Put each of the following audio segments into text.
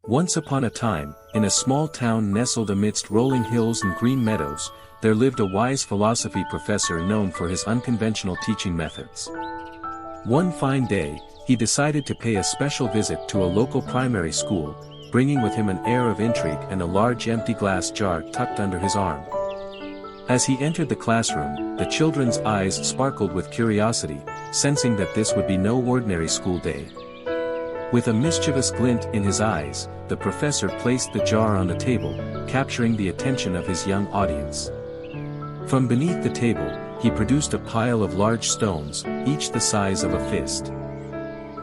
Once upon a time, in a small town nestled amidst rolling hills and green meadows, there lived a wise philosophy professor known for his unconventional teaching methods. One fine day, he decided to pay a special visit to a local primary school, bringing with him an air of intrigue and a large empty glass jar tucked under his arm. As he entered the classroom, the children's eyes sparkled with curiosity, sensing that this would be no ordinary school day. With a mischievous glint in his eyes, the professor placed the jar on the table, capturing the attention of his young audience. From beneath the table, he produced a pile of large stones, each the size of a fist.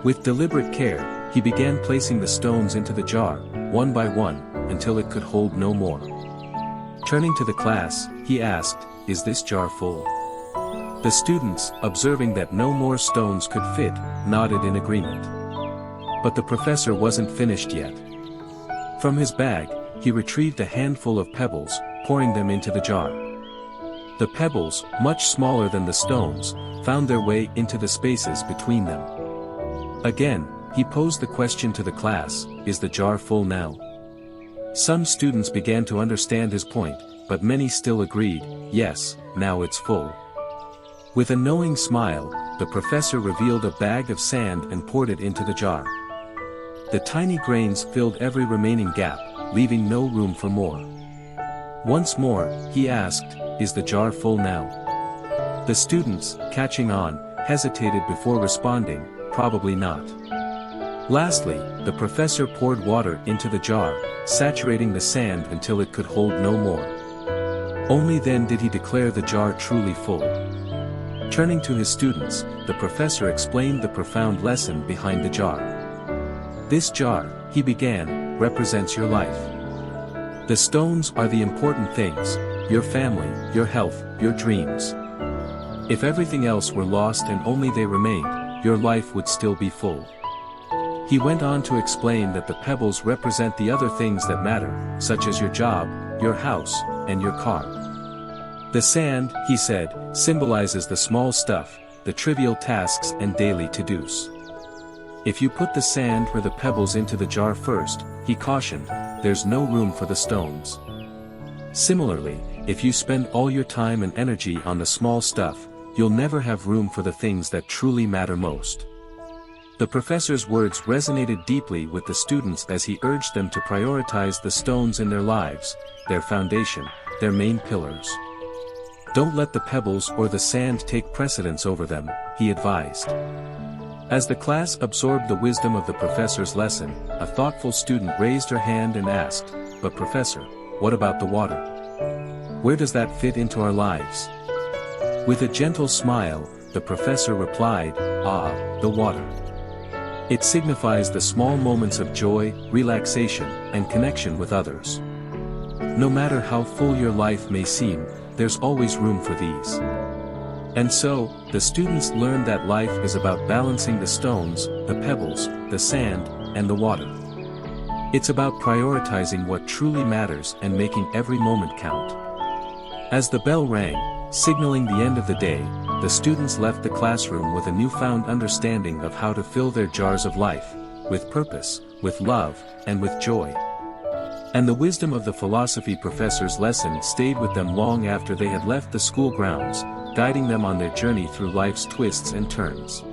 With deliberate care, he began placing the stones into the jar, one by one, until it could hold no more. Turning to the class, he asked, "Is this jar full?" The students, observing that no more stones could fit, nodded in agreement. But the professor wasn't finished yet. From his bag, he retrieved a handful of pebbles, pouring them into the jar. The pebbles, much smaller than the stones, found their way into the spaces between them. Again, he posed the question to the class, "Is the jar full now?" Some students began to understand his point, but many still agreed, "Yes, now it's full." With a knowing smile, the professor revealed a bag of sand and poured it into the jar. The tiny grains filled every remaining gap, leaving no room for more. Once more, he asked, "Is the jar full now?" The students, catching on, hesitated before responding, "Probably not." Lastly, the professor poured water into the jar, saturating the sand until it could hold no more. Only then did he declare the jar truly full. Turning to his students, the professor explained the profound lesson behind the jar. "This jar," he began, "represents your life. The stones are the important things, your family, your health, your dreams. If everything else were lost and only they remained, your life would still be full." He went on to explain that the pebbles represent the other things that matter, such as your job, your house, and your car. The sand, he said, symbolizes the small stuff, the trivial tasks and daily to-dos. If you put the sand or the pebbles into the jar first, he cautioned, there's no room for the stones. Similarly, if you spend all your time and energy on the small stuff, you'll never have room for the things that truly matter most. The professor's words resonated deeply with the students as he urged them to prioritize the stones in their lives, their foundation, their main pillars. Don't let the pebbles or the sand take precedence over them, he advised. As the class absorbed the wisdom of the professor's lesson, a thoughtful student raised her hand and asked, "But professor, what about the water? Where does that fit into our lives?" With a gentle smile, the professor replied, the water. It signifies the small moments of joy, relaxation, and connection with others. No matter how full your life may seem, there's always room for these. And so, the students learned that life is about balancing the stones, the pebbles, the sand, and the water. It's about prioritizing what truly matters and making every moment count. As the bell rang, signaling the end of the day, the students left the classroom with a newfound understanding of how to fill their jars of life, with purpose, with love, and with joy. And the wisdom of the philosophy professor's lesson stayed with them long after they had left the school grounds, guiding them on their journey through life's twists and turns.